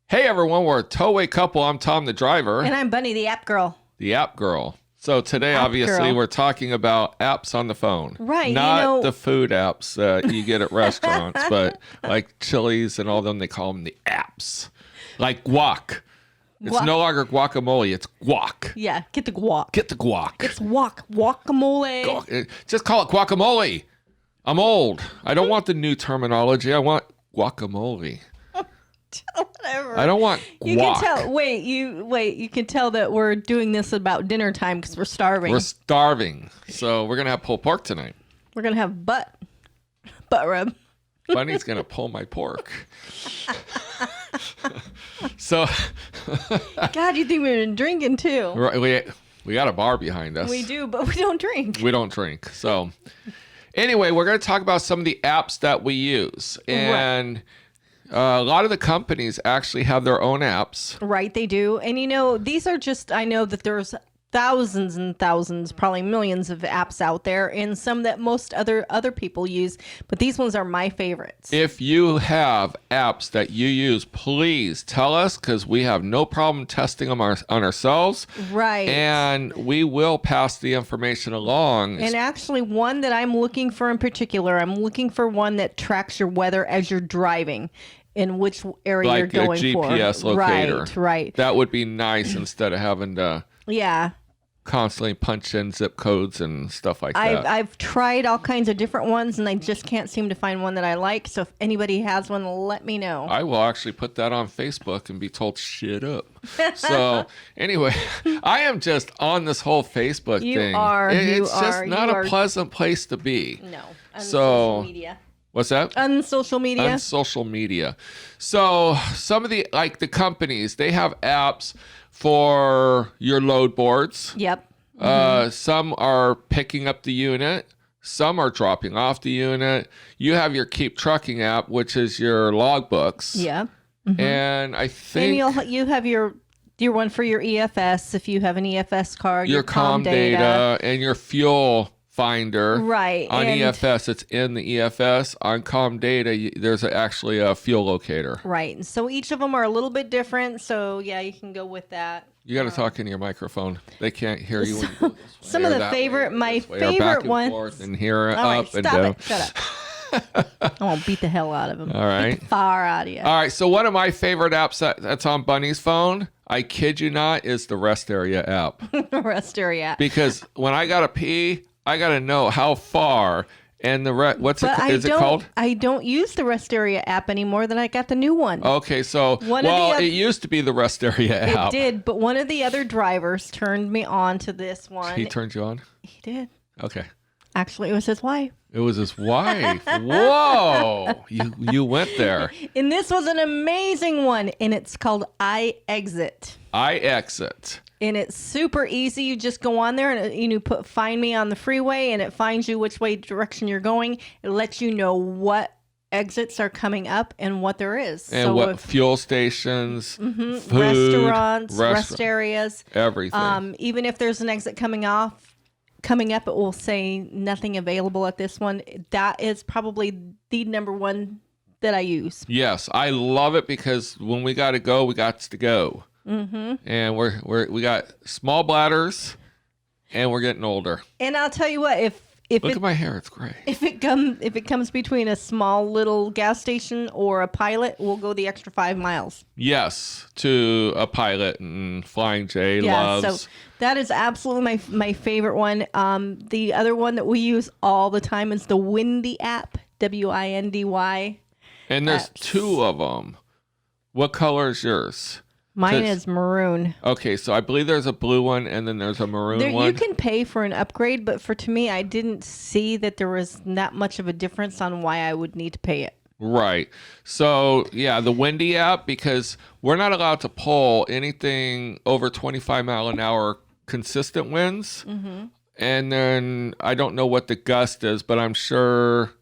Hey everyone, we're a TowawayCouple. I'm Tom the driver. And I'm Bunny the app girl. The app girl. So today, App obviously, girl. we're talking about apps on the phone. Right, Not the food apps that you get at restaurants, but like Chili's and all them, they call them the apps. Like guac. It's no longer guacamole, it's guac. Yeah, get the guac. Get the guac. It's guacamole. Just call it guacamole. I'm old. I don't want the new terminology. I want guacamole. Whatever. I don't want guac. You can tell. Wait. You can tell that we're doing this about dinner time because we're starving. We're starving, so we're gonna have pulled pork tonight. We're gonna have butt rub. Bunny's gonna pull my pork. So, God, you think we've been drinking too? we got a bar behind us. We do, but we don't drink. We don't drink. So, anyway, we're gonna talk about some of the apps that we use, and a lot of the companies actually have their own apps. Right, they do. And these are just, I know that there's thousands and thousands, probably millions of apps out there, and some that most other people use, but these ones are my favorites. If you have apps that you use, please tell us, because we have no problem testing them on ourselves. Right. And we will pass the information along. And actually, one that I'm looking for in particular, I'm looking for one that tracks your weather as you're driving in which area like you're going a GPS for. locator. Right. That would be nice instead of having to constantly punch in zip codes and stuff like that. I've tried all kinds of different ones, and I just can't seem to find one that I like. So if anybody has one, let me know. I will actually put that on Facebook and be told shit up. So anyway, I am just on this whole Facebook thing. It's just not a pleasant place to be. No. So media. What's that? On social media. On social media. So some of the companies, they have apps for your load boards. Yep. Some are picking up the unit. Some are dropping off the unit. You have your Keep Trucking app, which is your logbooks. Yeah. And I think... And you have your one for your EFS, if you have an EFS card. Your comm data and your fuel finder. Right. On EFS, it's in the EFS. On comm data, there's actually a fuel locator. Right. So each of them are a little bit different. So yeah, you can go with that. You got to talk into your microphone. They can't hear you. When you go this way some of the favorite, my favorite ones. And here, all up right, and stop down. It. Shut up. I won't beat the hell out of them. All right. Beat the far out of you. All right. So one of my favorite apps that's on Bunny's phone, I kid you not, is the Rest Area app. Rest Area app. Because when I got to pee, I got to know how far. And is it called? I don't use the Rest Area app anymore. Then I got the new one. Okay, so it used to be the Rest Area app. It did, but one of the other drivers turned me on to this one. He turned you on? He did. Okay. Actually, it was his wife. It was his wife. Whoa! You went there. And this was an amazing one, and it's called iExit. iExit. And it's super easy. You just go on there and you put "Find Me on the freeway," and it finds you which direction you're going. It lets you know what exits are coming up and what there is. And what fuel stations, food, restaurants, rest areas, everything. Even if there's an exit coming up, it will say nothing available at this one. That is probably the number one that I use. Yes, I love it because when we got to go, we got to go. And we got small bladders, and we're getting older. And I'll tell you what, if look at my hair, it's gray. If it comes between a small little gas station or a Pilot, we'll go the extra 5 miles. Yes, to a Pilot and Flying J loves. So that is absolutely my favorite one. The other one that we use all the time is the Windy app, WINDY. And there's 2 of them. What color is yours? Mine is maroon. Okay, so I believe there's a blue one and then there's a maroon one. You can pay for an upgrade, but to me, I didn't see that there was that much of a difference on why I would need to pay it. Right. So, yeah, the Windy app, because we're not allowed to pull anything over 25 mile an hour consistent winds. And then I don't know what the gust is, but I'm sure...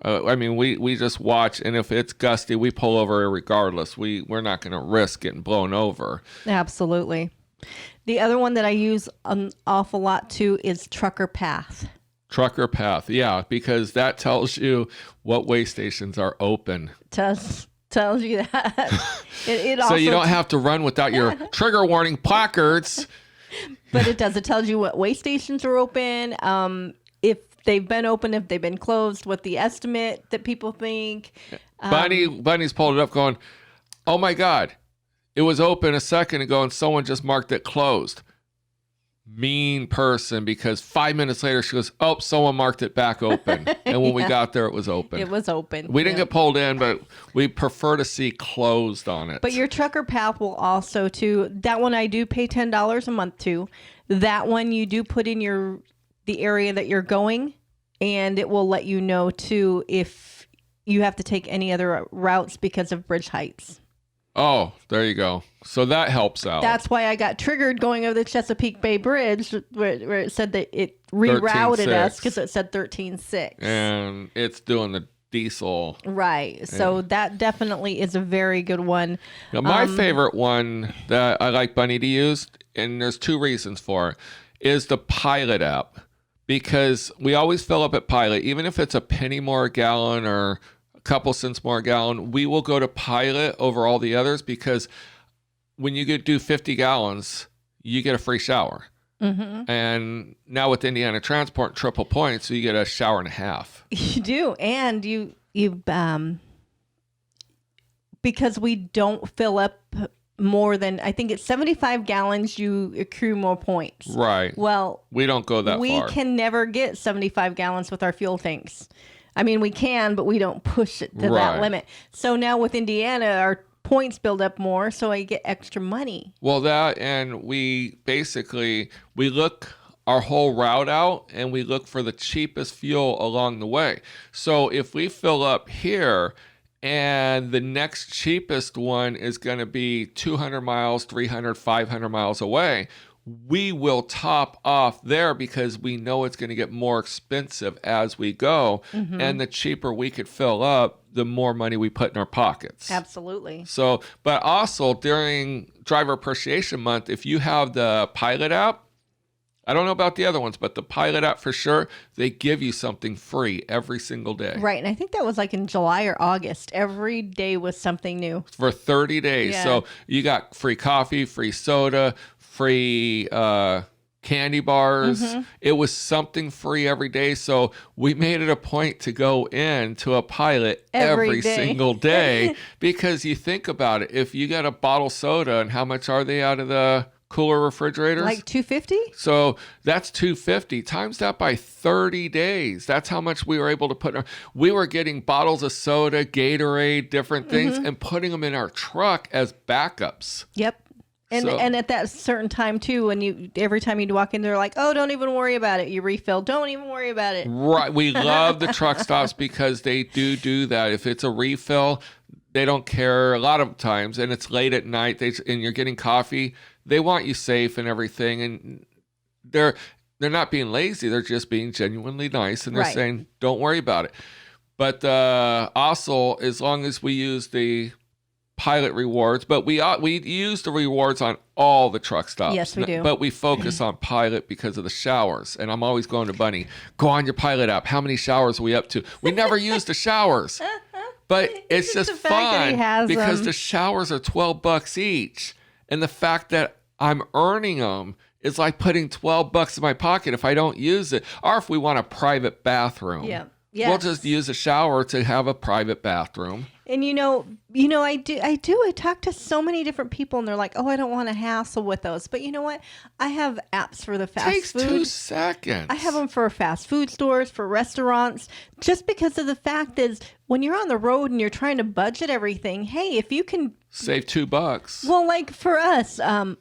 we just watch, and if it's gusty, we pull over regardless. We're not going to risk getting blown over. Absolutely. The other one that I use an awful lot too is Trucker Path. Trucker Path, yeah, because that tells you what way stations are open. It does. tells you that. It So also you don't have to run without your trigger warning placards. But it does. It tells you what way stations are open, if they've been open, if they've been closed, what the estimate that people think. Bunny's pulled it up going, oh my God, it was open a second ago and someone just marked it closed. Mean person, because 5 minutes later she goes, oh, someone marked it back open. And when we got there, it was open. It was open. We didn't get pulled in, but we prefer to see closed on it. But your trucker path will also too. That one I do pay $10 a month to. That one you do put in the area that you're going, and it will let you know too if you have to take any other routes because of bridge heights. Oh, there you go. So that helps out. That's why I got triggered going over the Chesapeake Bay Bridge where it said that it rerouted us because it said 13.6. And it's doing the diesel. Right. So that definitely is a very good one. Now, my favorite one that I like Bunny to use, and there's two reasons for it, is the Pilot app. Because we always fill up at Pilot, even if it's a penny more a gallon or couple cents more a gallon, we will go to Pilot over all the others, because when you do 50 gallons, you get a free shower. Mm-hmm. And now with Indiana Transport triple points, so you get a shower and a half. You do. And you because we don't fill up more than, I think it's 75 gallons, you accrue more points. Right. Well, we don't go that far. We can never get 75 gallons with our fuel tanks. I mean, we can, but we don't push it to that limit. So now with Indiana, our points build up more, so I get extra money. Well, that, and we look our whole route out, and we look for the cheapest fuel along the way. So if we fill up here, and the next cheapest one is going to be 200 miles, 300, 500 miles away, we will top off there, because we know it's going to get more expensive as we go. Mm-hmm. And the cheaper we could fill up, the more money we put in our pockets. Absolutely. So, but also during Driver Appreciation Month, if you have the Pilot app, I don't know about the other ones, but the Pilot app for sure, they give you something free every single day. Right. And I think that was like in July or August. Every day was something new. For 30 days. Yeah. So you got free coffee, free soda, free candy bars. Mm-hmm. It was something free every day. So we made it a point to go in to a Pilot every single day, because you think about it. If you got a bottle soda, and how much are they out of the cooler refrigerators? Like $2.50. So that's $2.50 times that by 30 days. That's how much we were able to put in we were getting bottles of soda, Gatorade, different things, mm-hmm. and putting them in our truck as backups. Yep. And at that certain time too, when every time you'd walk in, they're like, oh, don't even worry about it. You refill. Don't even worry about it. Right. We love the truck stops because they do that. If it's a refill, they don't care a lot of times, and it's late at night, and you're getting coffee. They want you safe and everything, and they're not being lazy. They're just being genuinely nice, and they're saying, don't worry about it. But also, as long as we use the Pilot rewards, but we use the rewards on all the truck stops. Yes, we do. But we focus on Pilot because of the showers. And I'm always going to Bunny, go on your Pilot app. How many showers are we up to? We never use the showers. But it's just fun because the showers are $12 each. And the fact that I'm earning them is like putting $12 in my pocket if I don't use it. Or if we want a private bathroom. Yeah. Yes. We'll just use a shower to have a private bathroom. And I talk to so many different people, and they're like, oh, I don't want to hassle with those. But you know what? I have apps for the fast food. Takes 2 seconds. I have them for fast food stores, for restaurants, just because of the fact is when you're on the road and you're trying to budget everything, hey, if you can save $2. Well, like for us, I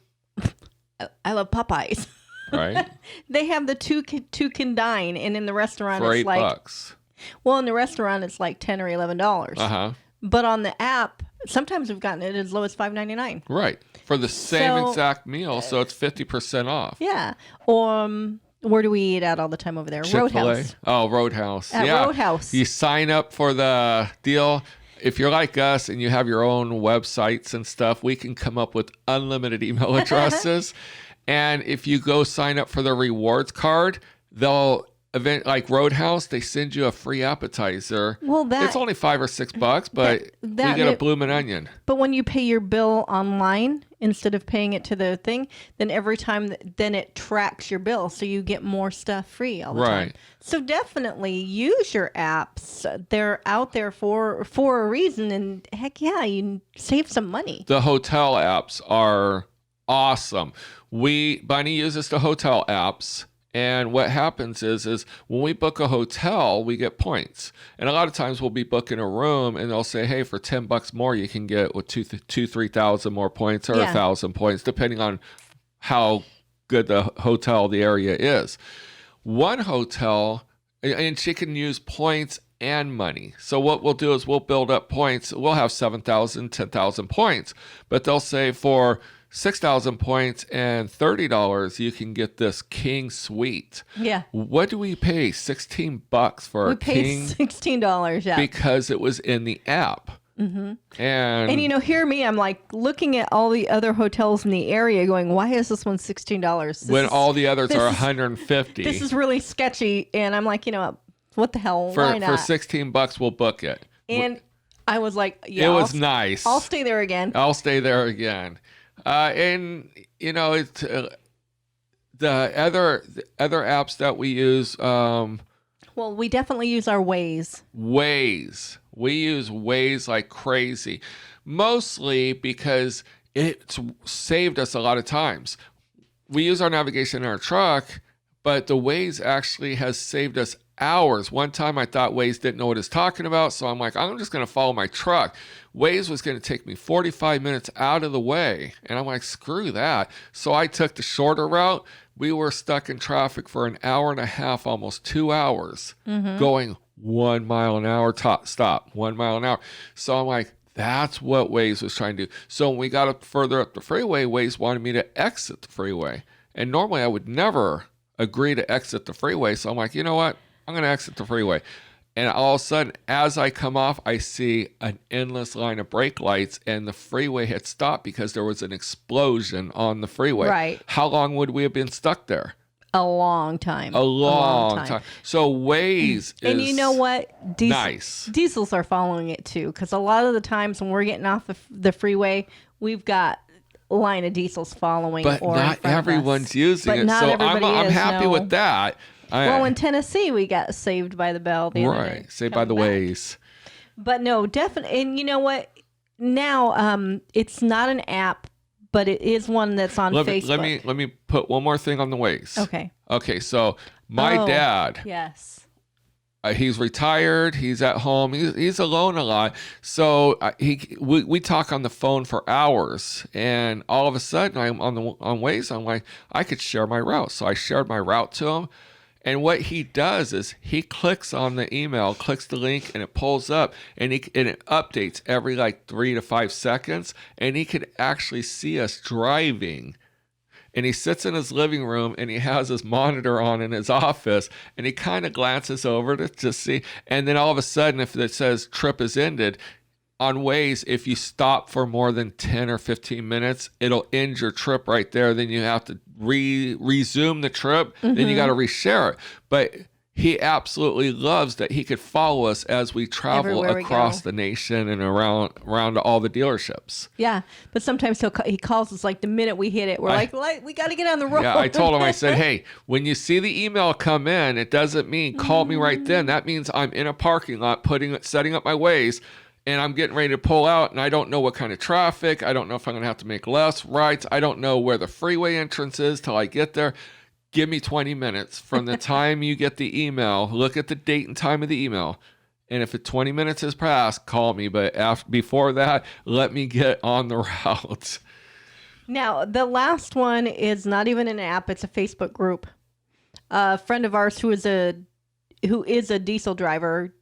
love Popeyes. Right. They have the two can dine, and in the restaurant for it's $8. Well, in the restaurant it's like $10 or $11. Uh-huh. But on the app, sometimes we've gotten it as low as $5.99. Right. For the same exact meal, so it's 50% off. Yeah. Where do we eat out all the time over there? Chick-fil-A. Roadhouse. Oh, Roadhouse. Roadhouse. You sign up for the deal. If you're like us and you have your own websites and stuff, we can come up with unlimited email addresses. And if you go sign up for the rewards card, they'll event like Roadhouse, they send you a free appetizer. Well, it's only $5 or $6, but we get a bloomin' onion. But when you pay your bill online instead of paying it to the thing, then every time then it tracks your bill, so you get more stuff free all the time. So definitely use your apps. They're out there for a reason, and heck yeah, you save some money. The hotel apps are awesome. Bunny uses the hotel apps. And what happens is when we book a hotel, we get points. And a lot of times we'll be booking a room and they'll say, hey, for $10 more, you can get with 3,000 more points or 1,000 points, depending on how good the hotel, the area is. One hotel, and she can use points and money. So what we'll do is we'll build up points. We'll have 7,000, 10,000 points, but they'll say for 6,000 points and $30, you can get this king suite. Yeah. What do we pay? $16 for a king? We paid $16, yeah. Because it was in the app. Mm-hmm. And you know, hear me, I'm like looking at all the other hotels in the area going, why is this one $16? When all the others are $150. This is really sketchy. And I'm like, you know, what the hell? Why not? For $16, we'll book it. And I was like, yeah. It was nice. I'll stay there again. And you know, it's the other apps that we use. Well, we definitely use our Waze. We use Waze like crazy, mostly because it's saved us a lot of times. We use our navigation in our truck, but the Waze actually has saved us hours. One time I thought Waze didn't know what it's talking about, so I'm like, I'm just going to follow my truck. Waze was going to take me 45 minutes out of the way, and I'm like, screw that. So I took the shorter route. We were stuck in traffic for an hour and a half, almost 2 hours, going 1 mile an hour, stop, 1 mile an hour. So I'm like, that's what Waze was trying to do. So when we got up further up the freeway, Waze wanted me to exit the freeway. And normally I would never agree to exit the freeway. So I'm like, you know what? I'm going to exit the freeway. And all of a sudden, as I come off, I see an endless line of brake lights, and the freeway had stopped because there was an explosion on the freeway. Right. How long would we have been stuck there? A long time. A long time. So Waze is and you know what? Nice. Diesels are following it too, because a lot of the times when we're getting off the freeway, we've got a line of diesels following. But or not everyone's using it. So I'm happy with that. Well, in Tennessee, we got saved by the bell the other day. Saved by the Waze. But no, definitely. And you know what? Now, it's not an app, but it is one that's on Facebook. Let me put one more thing on the Waze. Okay. So my dad. Yes. He's retired. He's at home. He's alone a lot. So we talk on the phone for hours, and all of a sudden I'm on Waze. I'm like, I could share my route. So I shared my route to him. And what he does is he clicks on the email, clicks the link, and it pulls up, and it updates every like 3 to 5 seconds, and he could actually see us driving. And he sits in his living room, and he has his monitor on in his office, and he kind of glances over to see, and then all of a sudden, if it says trip is ended, on Waze, if you stop for more than 10 or 15 minutes, it'll end your trip right there. Then you have to resume the trip. Then you got to reshare it. But he absolutely loves that he could follow us as we travel across the nation and around to all the dealerships. Yeah, but sometimes he calls us like the minute we hit it. We're like, we got to get on the road. Yeah, I told him, I said, hey, when you see the email come in, it doesn't mean call me right then. That means I'm in a parking lot setting up my Waze, and I'm getting ready to pull out, and I don't know what kind of traffic. I don't know if I'm going to have to make left, rights. I don't know where the freeway entrance is till I get there. Give me 20 minutes from the time you get the email. Look at the date and time of the email. And if 20 minutes has passed, call me. But before that, let me get on the route. Now, the last one is not even an app. It's a Facebook group. A friend of ours who is a diesel driver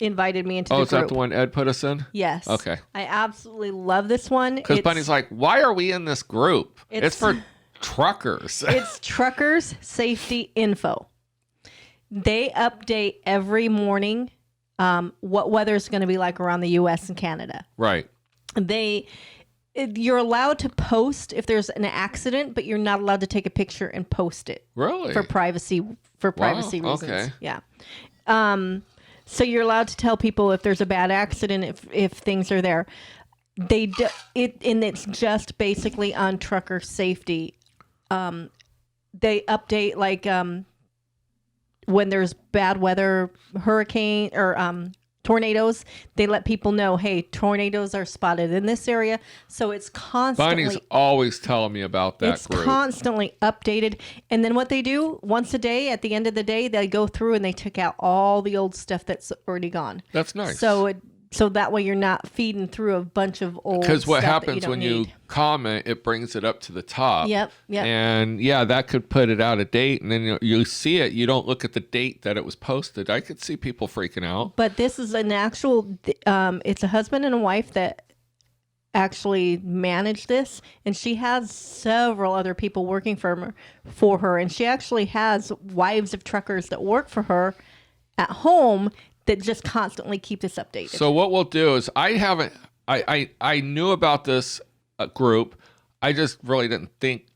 invited me into the group. Oh, is that the one Ed put us in? Yes. Okay. I absolutely love this one. Because Bunny's like, why are we in this group? It's for truckers. It's Truckers Safety Info. They update every morning what weather is going to be like around the U.S. and Canada. Right. You're allowed to post if there's an accident, but you're not allowed to take a picture and post it. Really? For privacy reasons. Okay. Yeah. So you're allowed to tell people if there's a bad accident, if things are there. And it's just basically on trucker safety. They update like when there's bad weather, hurricane or tornadoes, they let people know, hey, tornadoes are spotted in this area. So it's constantly... Bunny's always telling me about that it's group. constantly updated. And then what they do, once a day, at the end of the day, they go through and they take out all the old stuff that's already gone. That's nice. So that way you're not feeding through a bunch of old stuff. Because what happens when you comment, it brings it up to the top. Yep. And yeah, that could put it out of date. And then you see it. You don't look at the date that it was posted. I could see people freaking out. But this is an actual, it's a husband and a wife that actually manage this. And she has several other people working for her. And she actually has wives of truckers that work for her at home that just constantly keep this updated. So what we'll do is I knew about this group. I just really didn't think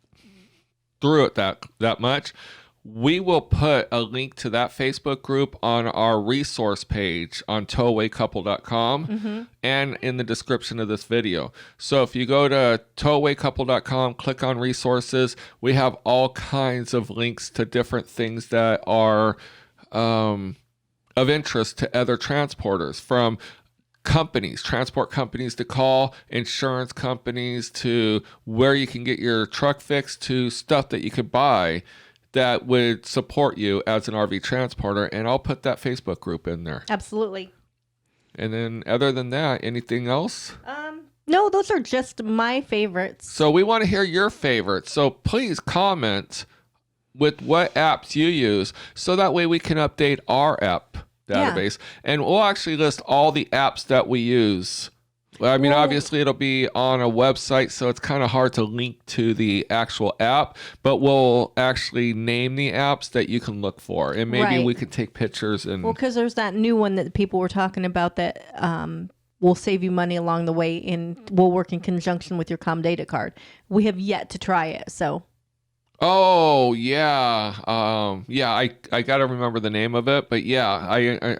through it that much. We will put a link to that Facebook group on our resource page on TowawayCouple.com and in the description of this video. So if you go to TowawayCouple.com, click on resources, we have all kinds of links to different things that are of interest to other transporters, from transport companies to call, insurance companies, to where you can get your truck fixed, to stuff that you could buy that would support you as an RV transporter. And I'll put that Facebook group in there. Absolutely. And then other than that, anything else? No, those are just my favorites. So we want to hear your favorites. So please comment with what apps you use, so that way we can update our app database. And we'll actually list all the apps that we use. I mean, obviously it'll be on a website, so it's kind of hard to link to the actual app, but we'll actually name the apps that you can look for. And maybe we can take pictures. And well, because there's that new one that people were talking about that will save you money along the way, and will work in conjunction with your Comdata card. We have yet to try it, so... Oh, yeah. I got to remember the name of it, but yeah,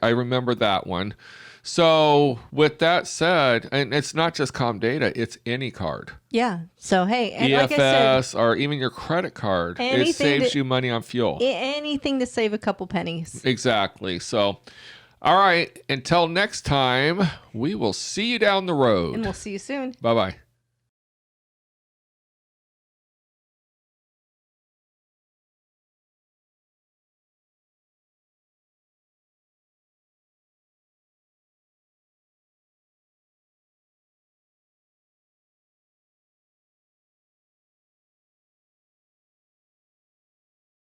I remember that one. So with that said, and it's not just Comdata, it's any card. Yeah. So, hey, and EFS, like I said, or even your credit card, it saves you money on fuel. Anything to save a couple pennies. Exactly. So, all right, until next time, we will see you down the road. And we'll see you soon. Bye-bye.